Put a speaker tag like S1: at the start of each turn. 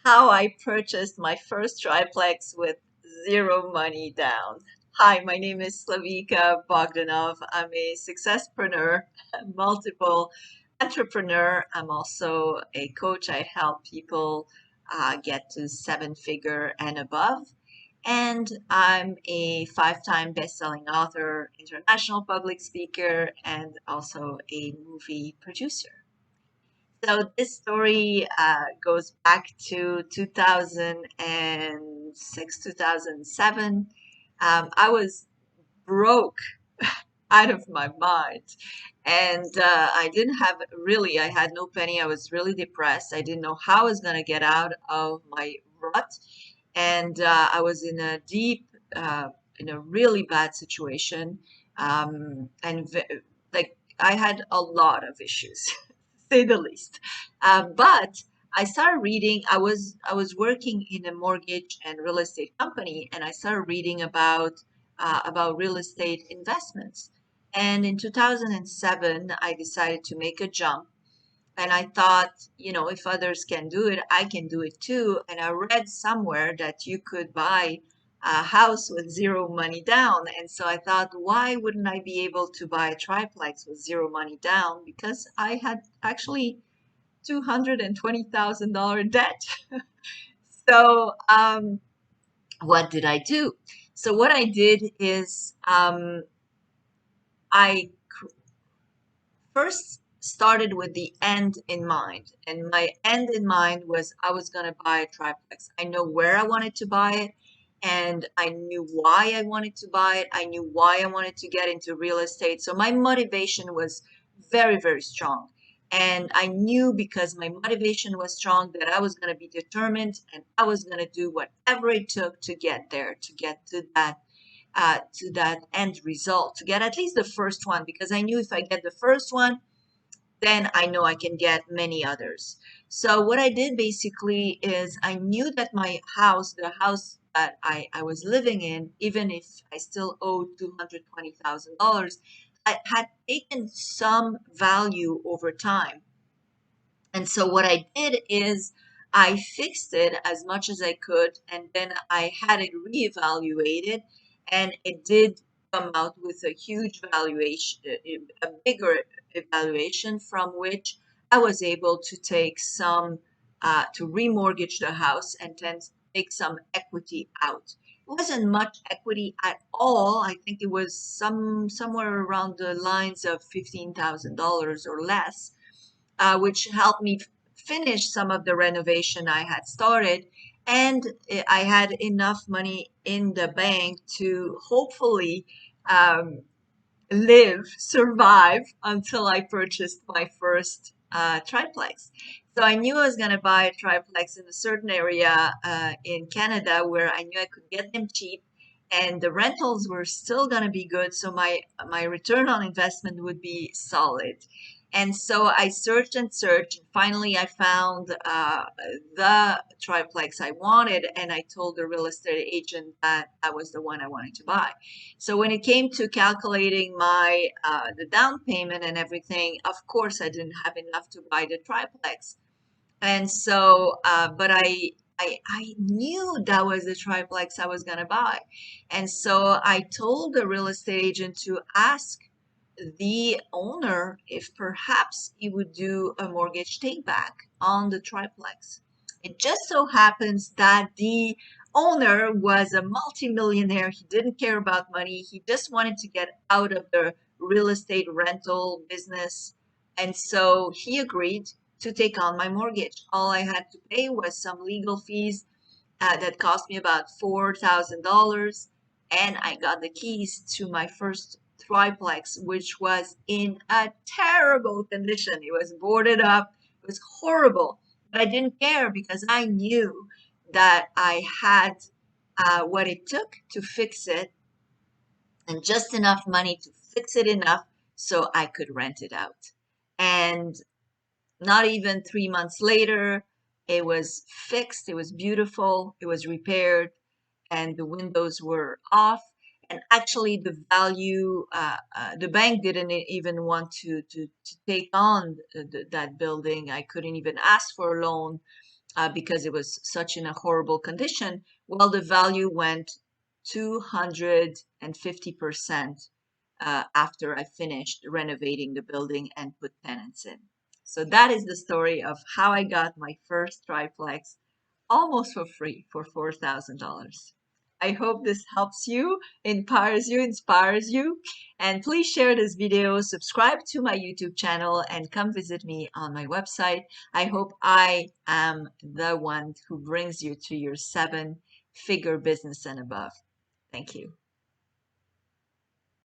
S1: How I purchased my first triplex with zero money down. Hi, my name is Slavika Bogdanov. I'm a successpreneur, a multiple entrepreneur. I'm also a coach. I help people get to seven figure and above. And I'm a five-time best-selling author, international public speaker, and also a movie producer. So this story goes back to 2006, 2007. I was broke out of my mind. And I didn't have really, I had no penny. I was really depressed. I didn't know how I was going to get out of my rut. And I was in a in a really bad situation. And like I had a lot of issues, to say the least. But I started reading. I was working in a mortgage and real estate company, and I started reading about real estate investments. And in 2007, I decided to make a jump. And I thought, if others can do it, I can do it too. And I read somewhere that you could buy a house with zero money down. And so I thought, why wouldn't I be able to buy a triplex with zero money down? Because I had actually $220,000 debt. So, what did I do? So, what I did is I first started with the end in mind. And my end in mind was I was going to buy a triplex. I know where I wanted to buy it, and I knew why I wanted to buy it. I knew why I wanted to get into real estate. So my motivation was very, very strong. And I knew because my motivation was strong that I was going to be determined and I was going to do whatever it took to get there, to get to that end result, to get at least the first one, because I knew if I get the first one, then I know I can get many others. So what I did basically is I knew that my house, the house that I was living in, even if I still owed $220,000, I had taken some value over time. And so what I did is I fixed it as much as I could, and then I had it reevaluated, and it did come out with a huge valuation, a bigger evaluation from which I was able to take some, to remortgage the house and then take some equity out. It wasn't much equity at all. I think it was somewhere around the lines of $15,000 or less, which helped me finish some of the renovation I had started. And I had enough money in the bank to hopefully survive until I purchased my first triplex. So I knew I was going to buy a triplex in a certain area in Canada where I knew I could get them cheap, and the rentals were still going to be good. So my return on investment would be solid. And so I searched and searched. And finally, I found the triplex I wanted, and I told the real estate agent that that was the one I wanted to buy. So when it came to calculating my the down payment and everything, of course I didn't have enough to buy the triplex. And so, but I knew that was the triplex I was gonna buy. And so I told the real estate agent to ask the owner if perhaps he would do a mortgage take back on the triplex. It just so happens that the owner was a multimillionaire. He didn't care about money. He just wanted to get out of the real estate rental business. And so he agreed to take on my mortgage. All I had to pay was some legal fees that cost me about $4,000. And I got the keys to my first triplex, which was in a terrible condition. It was boarded up, it was horrible. But I didn't care because I knew that I had what it took to fix it and just enough money to fix it enough so I could rent it out. And not even 3 months later, it was fixed, it was beautiful, it was repaired, and the windows were off. And actually, the bank didn't even want to take on that building. I couldn't even ask for a loan because it was such in a horrible condition. Well, the value went 250% after I finished renovating the building and put tenants in. So that is the story of how I got my first triplex almost for free for $4,000. I hope this helps you, inspires you. And please share this video, subscribe to my YouTube channel, and come visit me on my website. I hope I am the one who brings you to your 7-figure business and above. Thank you.